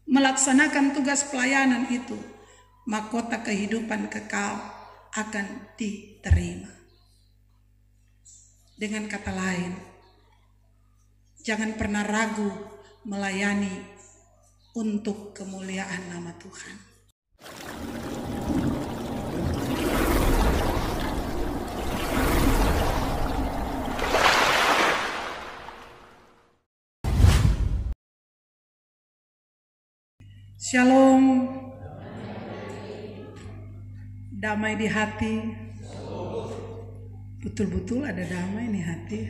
melaksanakan tugas pelayanan itu, mahkota kehidupan kekal akan diterima. Dengan kata lain, jangan pernah ragu melayani untuk kemuliaan nama Tuhan. Shalom. Damai di hati. Betul-betul ada damai di hati.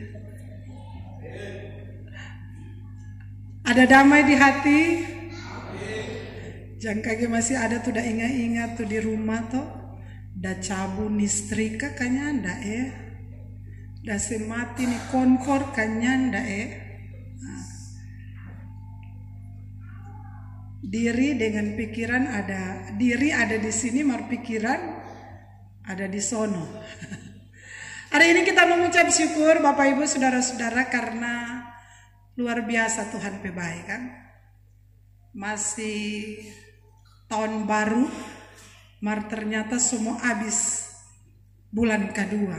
Ada damai di hati. Jangan kaget masih ada tuh dah ingat-ingat tuh di rumah tuh. Da cabu nistrika kanyanda Da semati ni konkor kanyanda Diri dengan pikiran ada, diri ada di sini, mar pikiran ada di sono. Hari ini kita mengucap syukur Bapak Ibu Saudara-saudara karena luar biasa Tuhan baik kan. Masih tahun baru, mar ternyata semua habis bulan kedua.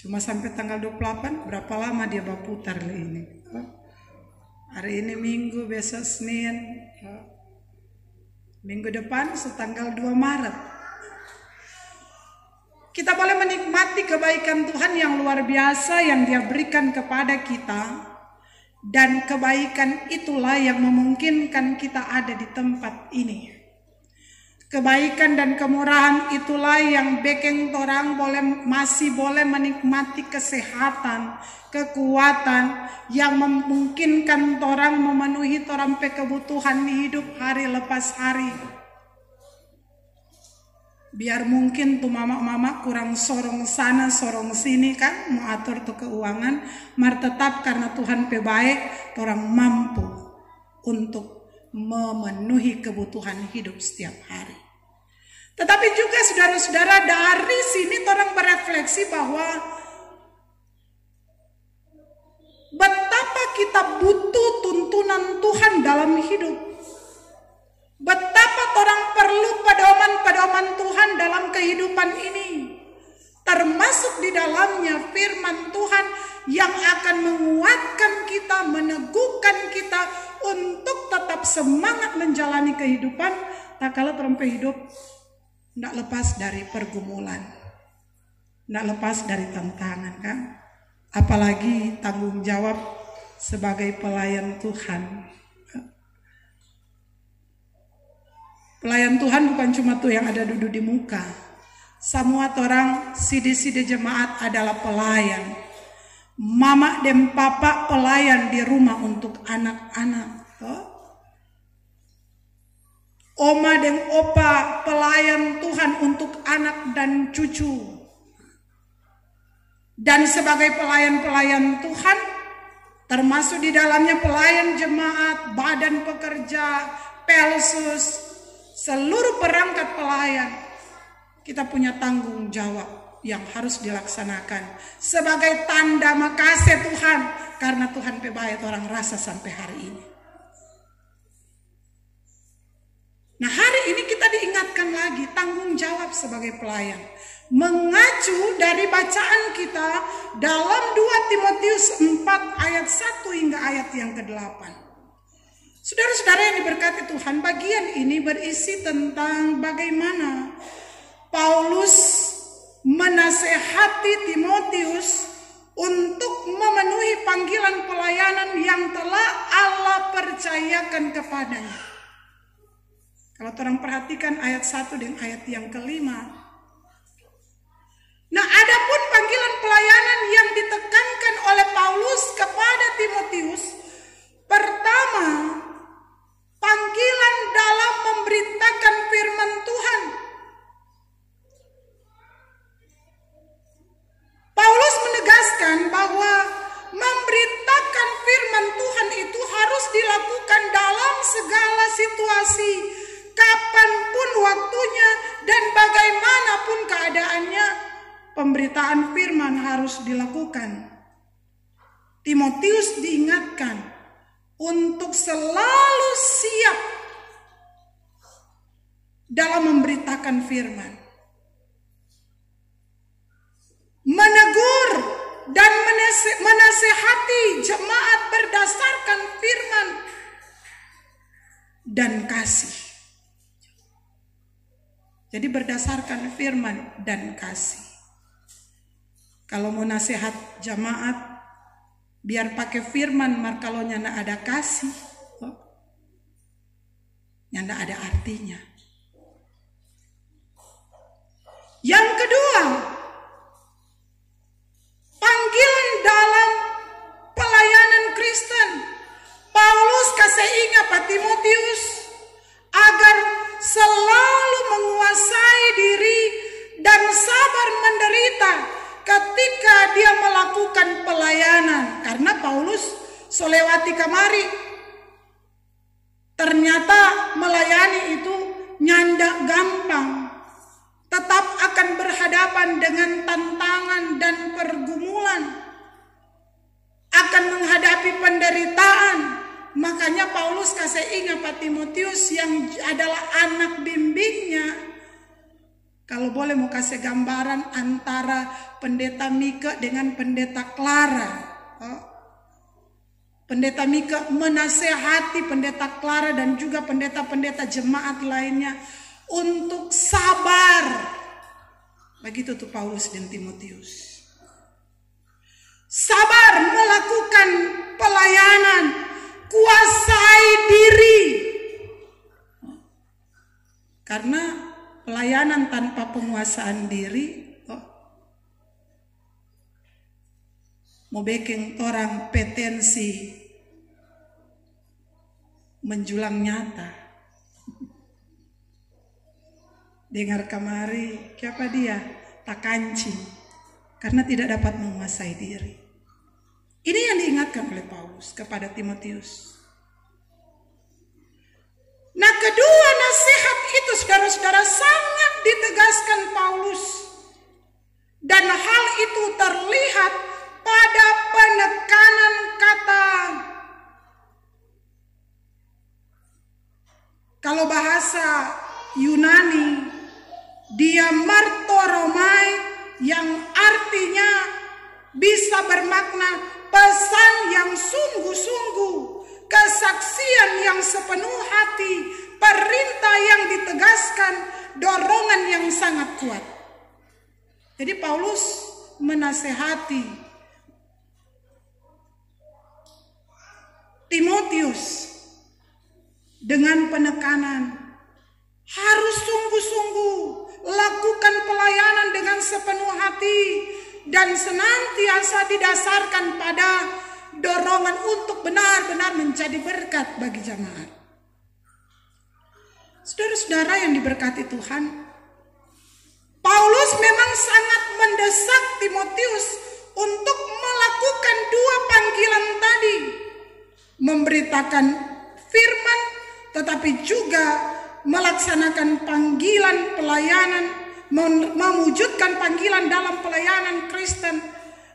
Cuma sampai tanggal 28, berapa lama dia berputar ini. Hari ini Minggu, besok Senin, minggu depan setanggal 2 Maret. Kita boleh menikmati kebaikan Tuhan yang luar biasa yang Dia berikan kepada kita. Dan kebaikan itulah yang memungkinkan kita ada di tempat ini. Kebaikan dan kemurahan itulah yang bikin orang masih boleh menikmati kesehatan, kekuatan yang memungkinkan orang memenuhi orang kebutuhan hidup hari lepas hari. Biar mungkin tuh mama-mama kurang sorong sana sorong sini kan mau atur tuh keuangan, mar tetap karena Tuhan baik orang mampu untuk memenuhi kebutuhan hidup setiap hari. Tetapi juga saudara-saudara dari sini orang berefleksi bahwa betapa kita butuh tuntunan Tuhan dalam hidup. Betapa orang perlu pedoman-pedoman Tuhan dalam kehidupan ini. Termasuk di dalamnya firman Tuhan yang akan menguatkan kita, meneguhkan kita untuk tetap semangat menjalani kehidupan. Tak kalah orang hidup tidak lepas dari pergumulan, tidak lepas dari tantangan kan. Apalagi tanggung jawab sebagai pelayan Tuhan. Pelayan Tuhan bukan cuma tuh yang ada duduk di muka. Semua orang sidi-sidi jemaat adalah pelayan. Mama dan papa pelayan di rumah untuk anak-anak. Oma dan opa pelayan Tuhan untuk anak dan cucu. Dan sebagai pelayan-pelayan Tuhan, termasuk di dalamnya pelayan jemaat, badan pekerja, pelsus, seluruh perangkat pelayan, kita punya tanggung jawab yang harus dilaksanakan sebagai tanda makasih Tuhan karena Tuhan baik orang rasa sampai hari ini. Nah, hari ini kita diingatkan lagi tanggung jawab sebagai pelayan. Mengacu dari bacaan kita dalam 2 Timotius 4 ayat 1 hingga ayat yang ke-8. Saudara-saudara yang diberkati Tuhan, bagian ini berisi tentang bagaimana Paulus menasehati Timotius untuk memenuhi panggilan pelayanan yang telah Allah percayakan kepadanya. Kalau orang perhatikan ayat 1 dan ayat yang ke-5. Nah, adapun panggilan pelayanan yang ditekankan oleh Paulus kepada Timotius, pertama, panggilan dalam memberitakan firman Tuhan. Paulus menegaskan bahwa memberitakan firman Tuhan itu harus dilakukan dalam segala situasi, kapanpun waktunya dan bagaimanapun keadaannya. Pemberitaan firman harus dilakukan. Timotius diingatkan untuk selalu memberitakan firman, menegur dan menasehati jemaat berdasarkan firman dan kasih. Jadi berdasarkan firman dan kasih. Kalau mau nasihat jemaat, biar pakai firman, kalau nyanda ada kasih, nyanda ada artinya. Yang kedua, panggilan dalam pelayanan Kristen. Paulus kasih ingat Pak Timotius agar selalu menguasai diri dan sabar menderita ketika dia melakukan pelayanan. Karena Paulus solewati kamari, ternyata melayani itu nyanda gampang. Tetap akan berhadapan dengan tantangan dan pergumulan, akan menghadapi penderitaan. Makanya Paulus kasih ingat Pak Timotius yang adalah anak bimbingnya. Kalau boleh mau kasih gambaran antara pendeta Mika dengan pendeta Clara. Pendeta Mika menasehati pendeta Clara dan juga pendeta-pendeta jemaat lainnya untuk sabar. Begitu tuh Paulus dan Timotius. Sabar melakukan pelayanan, kuasai diri. Karena pelayanan tanpa penguasaan diri mau bikin orang petensi menjulang nyata. Dengar kamari, siapa dia? Tak kancing, karena tidak dapat menguasai diri. Ini yang diingatkan oleh Paulus kepada Timotius. Nah, kedua nasihat itu saudara-saudara sangat ditegaskan Paulus. Dan hal itu terlihat pada penekanan kata. Kalau bahasa Yunani, dia martoromai, yang artinya bisa bermakna pesan yang sungguh-sungguh, kesaksian yang sepenuh hati, perintah yang ditegaskan, dorongan yang sangat kuat. Jadi Paulus menasehati Timotius dengan penekanan, harus sungguh-sungguh lakukan pelayanan dengan sepenuh hati dan senantiasa didasarkan pada dorongan untuk benar-benar menjadi berkat bagi jemaat. Saudara-saudara yang diberkati Tuhan, Paulus memang sangat mendesak Timotius untuk melakukan dua panggilan tadi, memberitakan firman tetapi juga melaksanakan panggilan pelayanan, mewujudkan panggilan dalam pelayanan Kristen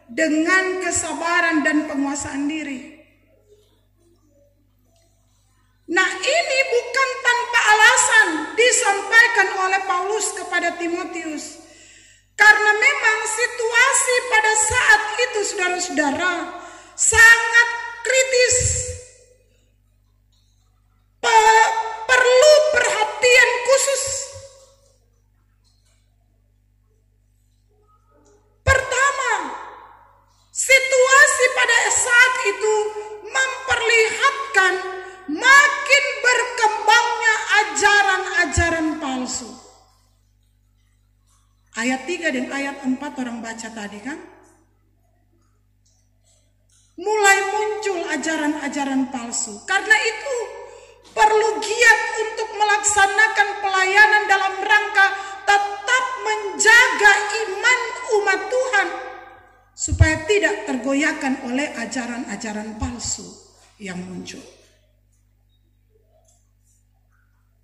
dengan kesabaran dan penguasaan diri. Nah, ini bukan tanpa alasan disampaikan oleh Paulus kepada Timotius. Karena memang situasi pada saat itu saudara-saudara sangat kritis. Perlu perhatian khusus. Pertama, situasi pada saat itu memperlihatkan makin berkembangnya ajaran-ajaran palsu. Ayat 3 dan ayat 4 orang baca tadi kan? Mulai muncul ajaran-ajaran palsu. Karena itu perlu giat untuk melaksanakan pelayanan dalam rangka tetap menjaga iman umat Tuhan supaya tidak tergoyahkan oleh ajaran-ajaran palsu yang muncul.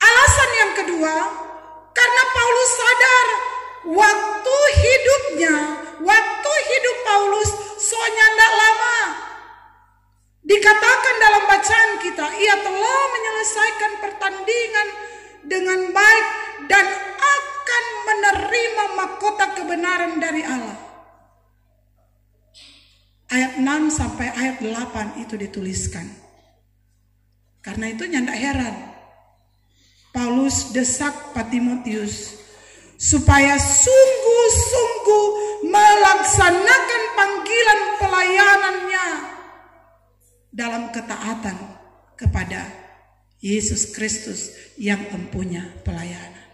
Alasan yang kedua, karena Paulus sadar waktu hidup Paulus soalnya tidak lama. Dikatakan dalam bacaan kita, ia telah menyelesaikan pertandingan dengan baik dan akan menerima mahkota kebenaran dari Allah. Ayat 6 sampai ayat 8 itu dituliskan. Karena itu nyandak heran. Paulus desak Pak Timotius supaya sungguh-sungguh melaksanakan panggilan pelayanannya dalam ketaatan kepada Yesus Kristus yang empunya pelayanan.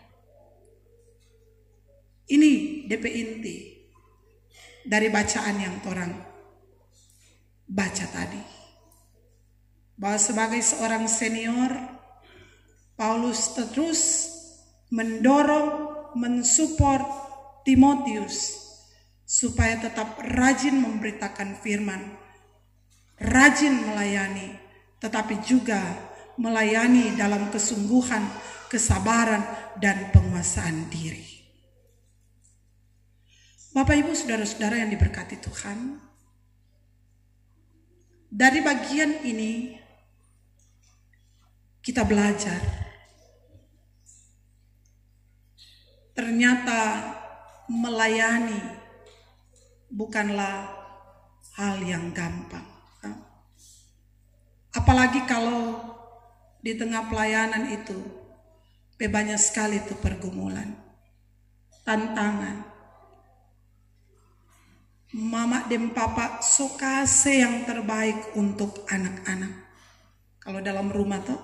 Ini DP inti dari bacaan yang orang baca tadi. Bahwa sebagai seorang senior, Paulus terus mendorong, mensupport Timotius supaya tetap rajin memberitakan firman, rajin melayani, tetapi juga melayani dalam kesungguhan, kesabaran, dan penguasaan diri. Bapak Ibu saudara-saudara yang diberkati Tuhan, dari bagian ini kita belajar ternyata melayani bukanlah hal yang gampang. Apalagi kalau di tengah pelayanan itu banyak sekali itu pergumulan, tantangan. Mama dan papa sokase yang terbaik untuk anak-anak. Kalau dalam rumah tuh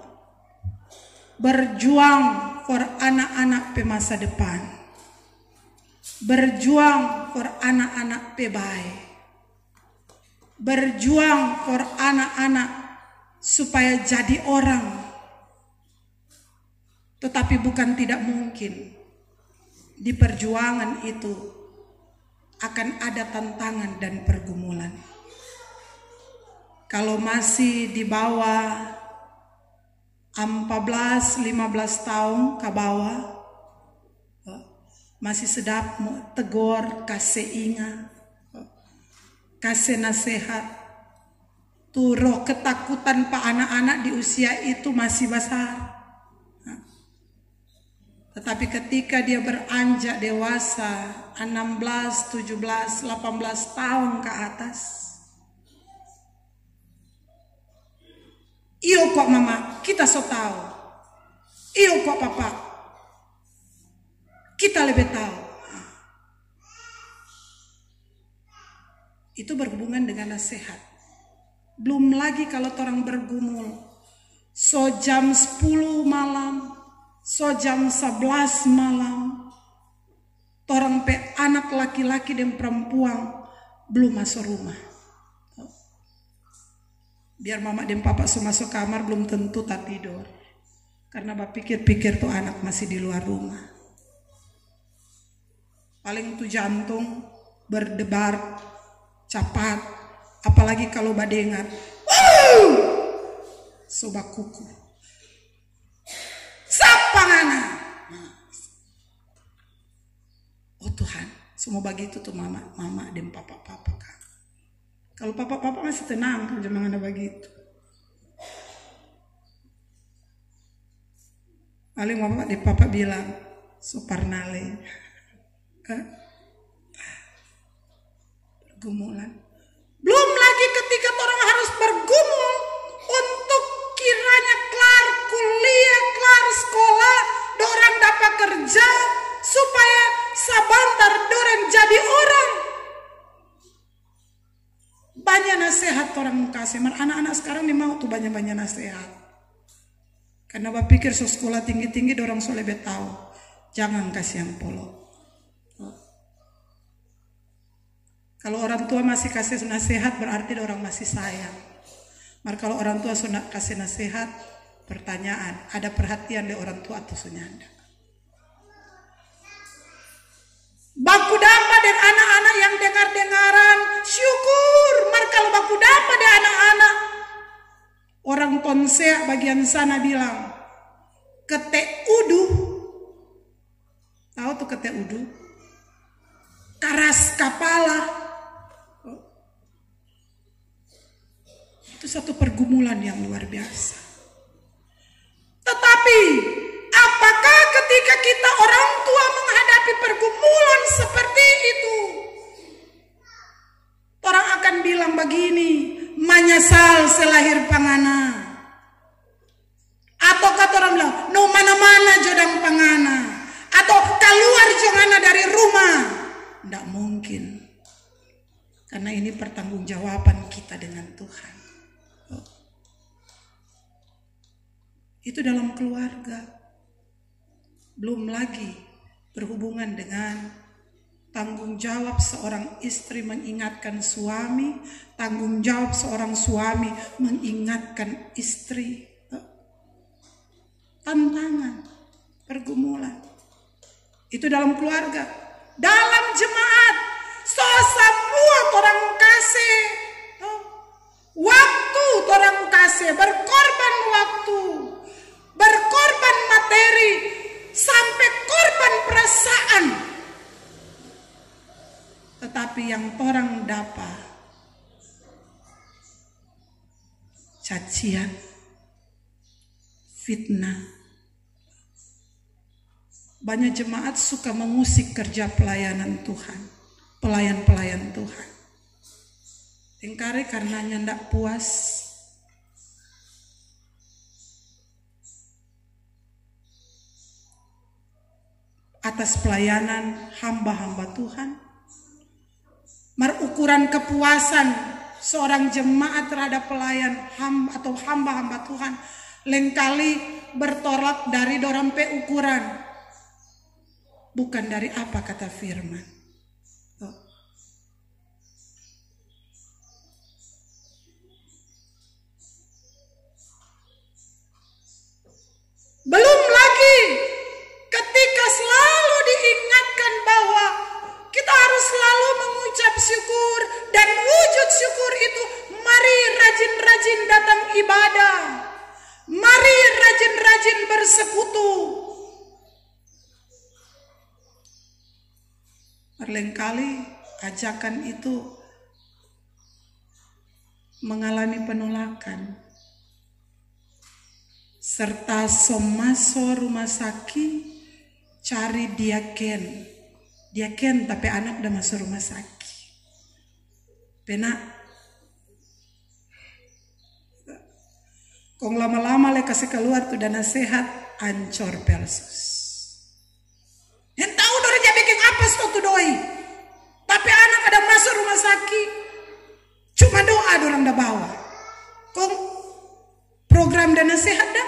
berjuang for anak-anak pe masa depan, berjuang for anak-anak pe baik, berjuang for anak-anak supaya jadi orang. Tetapi bukan tidak mungkin di perjuangan itu akan ada tantangan dan pergumulan. Kalau masih di bawah 14-15 tahun ke bawah, masih sedap mau tegur, kasih ingat, kasih nasihat. Tuh roh ketakutan pak anak-anak di usia itu masih besar. Tetapi ketika dia beranjak dewasa 16, 17, 18 tahun ke atas, iyo kok mama, kita so tahu. Iyo kok papa, kita lebih tahu. Itu berhubungan dengan nasihat. Belum lagi kalau orang bergumul, so jam 10 malam, so jam 11 malam, orang pe anak laki-laki dan perempuan belum masuk rumah. Biar mama dan papa masuk kamar belum tentu tak tidur. Karena pikir-pikir tuh anak masih di luar rumah. Paling tuh jantung berdebar cepat. Apalagi kalau badengar. Sobat kuku. Siapa ngana? Oh Tuhan, semua begitu tuh mama dan papa kan. Kalau papa masih tenang kalau jangan ada begitu. Paling mama dan papa bilang Suparnale. Pergumulan. Belum lagi ketika orang harus bergumul untuk kiranya kelar kuliah, kelar sekolah, dorang dapat kerja supaya sabantar dorang jadi orang. Banyak nasihat orang kasih. Anak-anak sekarang nih mau tuh banyak-banyak nasihat. Karena berpikir so sekolah tinggi-tinggi dorang so lebih tahu. Jangan kasih yang polok. Kalau orang tua masih kasih nasihat berarti orang masih sayang. Maka kalau orang tua sudah kasih nasihat, pertanyaan, ada perhatian dari orang tua atau sunyanda? Baku dapat dan anak-anak yang dengar-dengaran, syukur. Maka kalau baku dapat dan anak-anak, orang tonsea bagian sana bilang, kete udu. Tahu tuh kete udu? Karas kepala. Itu satu pergumulan yang luar biasa. Tetapi apakah ketika kita orang tua menghadapi selahir pangana. Atau kata orang bilang, no mana-mana jodang pangana. Atau keluar jongana dari rumah. Tidak mungkin. Karena ini pertanggungjawaban kita dengan Tuhan. Itu dalam keluarga. Belum lagi berhubungan dengan tanggung jawab seorang istri mengingatkan suami, tanggung jawab seorang suami mengingatkan istri. Tantangan, pergumulan. Itu dalam keluarga. Dalam jemaat, semua orang kasih waktu, orang kasih berkorban waktu, berkorban materi, sampai korban perasaan. Tetapi yang orang dapat cacian, fitnah. Banyak jemaat suka mengusik kerja pelayanan Tuhan, pelayan-pelayan Tuhan. Tingkari karenanya ndak puas. Atas pelayanan hamba-hamba Tuhan. Ukuran kepuasan seorang jemaat terhadap pelayan atau hamba-hamba Tuhan lengkali bertolak dari dorompe ukuran. Bukan dari apa kata firman. Belum lagi ketika selalu diingatkan bahwa kita harus selalu mengucap syukur, dan wujud syukur itu mari rajin-rajin datang ibadah, mari rajin-rajin bersekutu. Berlengkali ajakan itu mengalami penolakan. Serta somaso rumah sakit cari diaken. Diaken tapi anak udah masuk rumah sakit. Pena kong lama-lama le kasih keluar tuh dana sehat ancor pelsus. Yang tahu dornya bikin apa suatu doi. Tapi anak ada masuk rumah sakit. Cuma doa dorang dah bawa. Kong program dana sehat dah.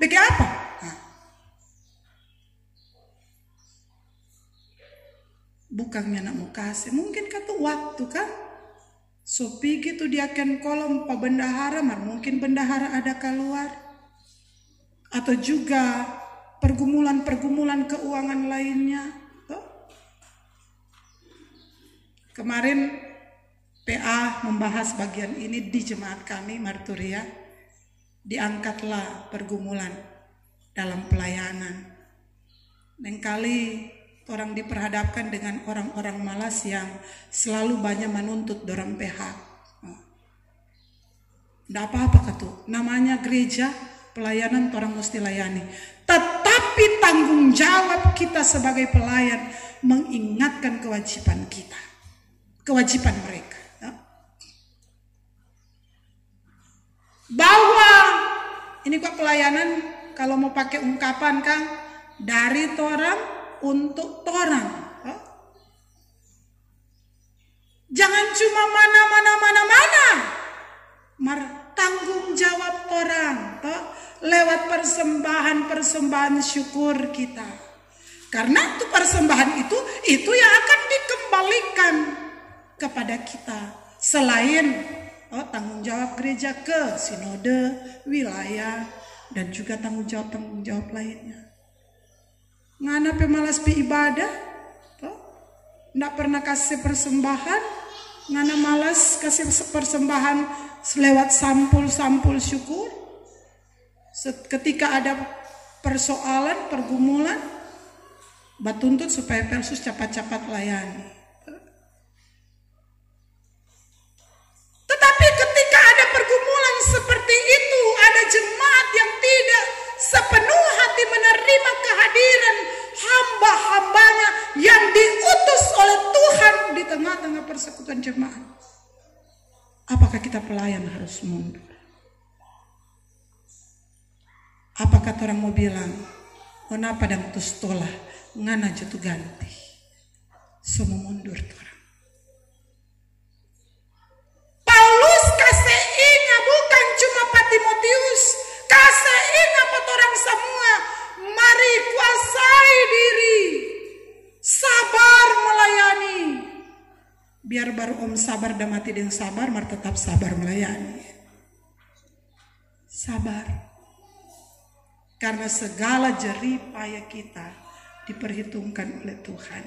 Bikin apa? Bukannya nak mau kasih. Mungkin kata waktu kan. So pergi tuh dia akan kolom pa bendahara. Mungkin bendahara ada keluar. Atau juga pergumulan-pergumulan keuangan lainnya. Kemarin PA membahas bagian ini di jemaat kami Marturia. Diangkatlah pergumulan dalam pelayanan. Lengkali orang diperhadapkan dengan orang-orang malas yang selalu banyak menuntut dorang PH. Tidak apa-apa kata, namanya gereja, pelayanan orang mesti layani. Tetapi tanggung jawab kita sebagai pelayan mengingatkan kewajiban kita, kewajiban mereka. Bahwa ini kok pelayanan kalau mau pakai ungkapan kan dari torang untuk torang. Jangan cuma mana. Tanggung jawab torang lewat persembahan syukur kita. Karena itu persembahan itu yang akan dikembalikan kepada kita. Selain tanggung jawab gereja ke sinode, wilayah, dan juga tanggung jawab lainnya. Ngana pemalas pi ibadah, ndak pernah kasih persembahan, ngana malas kasih persembahan lewat sampul syukur. Ketika ada persoalan, pergumulan, batuntut supaya Persus cepat-cepat layani. Tetapi ketika ada pergumulan seperti itu, ada jemaat yang tidak sepenuh hati menerima kehadiran hamba-hambanya yang diutus oleh Tuhan di tengah-tengah persekutuan jemaat. Apakah kita pelayan harus mundur? Apa kata orang mau bilang? Ona padang tustola ngana jatuh ganti. Semua mundur orang. Paulus kasih ingat bukan cuma Pak Timotius, kasih ingat buat orang semua. Mari kuasai diri, sabar melayani. Biar baru om sabar dan mati dengan sabar, mar tetap sabar melayani. Sabar. Karena segala jerih payah kita diperhitungkan oleh Tuhan.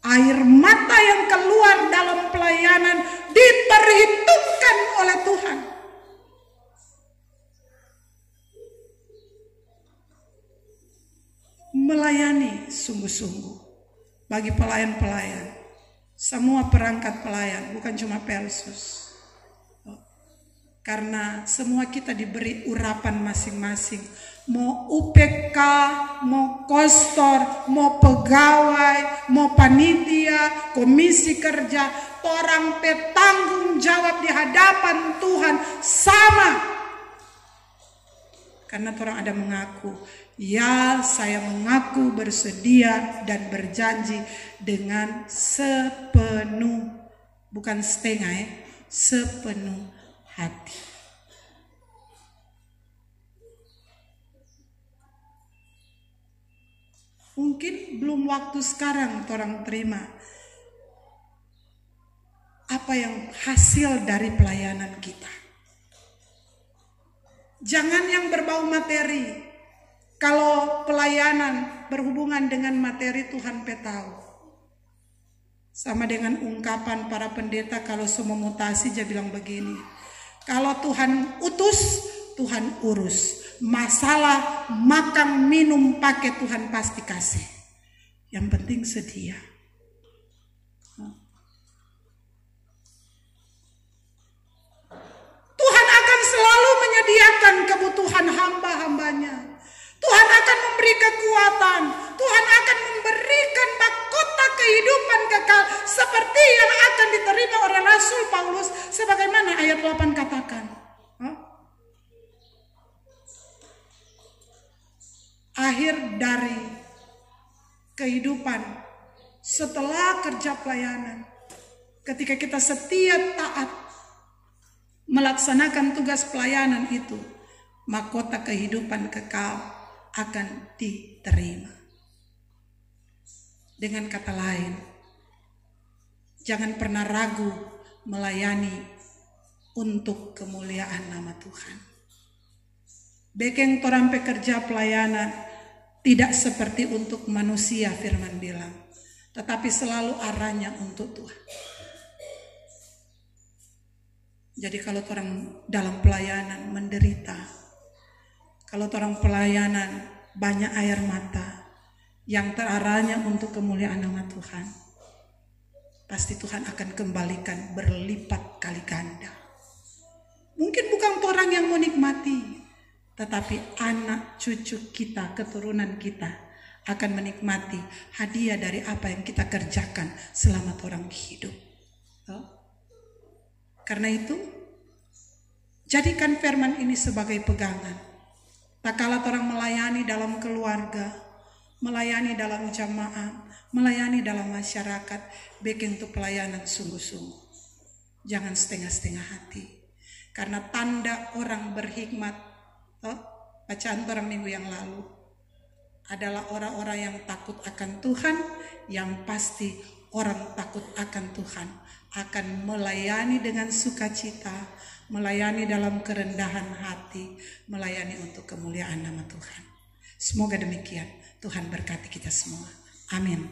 Air mata yang keluar dalam pelayanan diperhitungkan oleh Tuhan. Melayani sungguh-sungguh bagi pelayan-pelayan. Semua perangkat pelayan, bukan cuma Pelsus. Karena semua kita diberi urapan masing-masing. Mau UPK, mau kostor, mau pegawai, mau panitia, komisi kerja, orang bertanggung jawab di hadapan Tuhan sama. Karena orang ada mengaku, ya saya mengaku bersedia dan berjanji dengan sepenuh, bukan setengah sepenuh hati. Mungkin belum waktu sekarang orang terima apa yang hasil dari pelayanan kita. Jangan yang berbau materi. Kalau pelayanan berhubungan dengan materi, Tuhan tahu. Sama dengan ungkapan para pendeta kalau semua mutasi, dia bilang begini. Kalau Tuhan utus, Tuhan urus. Masalah makan minum pakai Tuhan pasti kasih. Yang penting sedia. Tuhan akan selalu menyediakan kebutuhan hamba-hambanya. Tuhan akan memberi kekuatan. Tuhan akan memberikan mahkota kehidupan kekal seperti yang akan diterima oleh Rasul Paulus sebagaimana ayat 8 katakan. Akhir dari kehidupan setelah kerja pelayanan, ketika kita setia taat melaksanakan tugas pelayanan itu, mahkota kehidupan kekal akan diterima. Dengan kata lain, jangan pernah ragu melayani untuk kemuliaan nama Tuhan. Bekeng torang pekerja pelayanan tidak seperti untuk manusia, firman bilang, tetapi selalu arahnya untuk Tuhan. Jadi kalau orang dalam pelayanan menderita, kalau orang pelayanan banyak air mata yang terarahnya untuk kemuliaan nama Tuhan, pasti Tuhan akan kembalikan berlipat kali ganda. Mungkin bukan orang yang menikmati, tetapi anak cucu kita, keturunan kita akan menikmati hadiah dari apa yang kita kerjakan selama orang hidup. Karena itu, jadikan firman ini sebagai pegangan. Tak kala orang melayani dalam keluarga, melayani dalam jamaah, melayani dalam masyarakat, bikin untuk pelayanan sungguh-sungguh. Jangan setengah-setengah hati. Karena tanda orang berhikmat, bacaan orang minggu yang lalu, adalah orang-orang yang takut akan Tuhan. Yang pasti orang takut akan Tuhan akan melayani dengan sukacita, melayani dalam kerendahan hati, melayani untuk kemuliaan nama Tuhan. Semoga demikian. Tuhan berkati kita semua. Amin.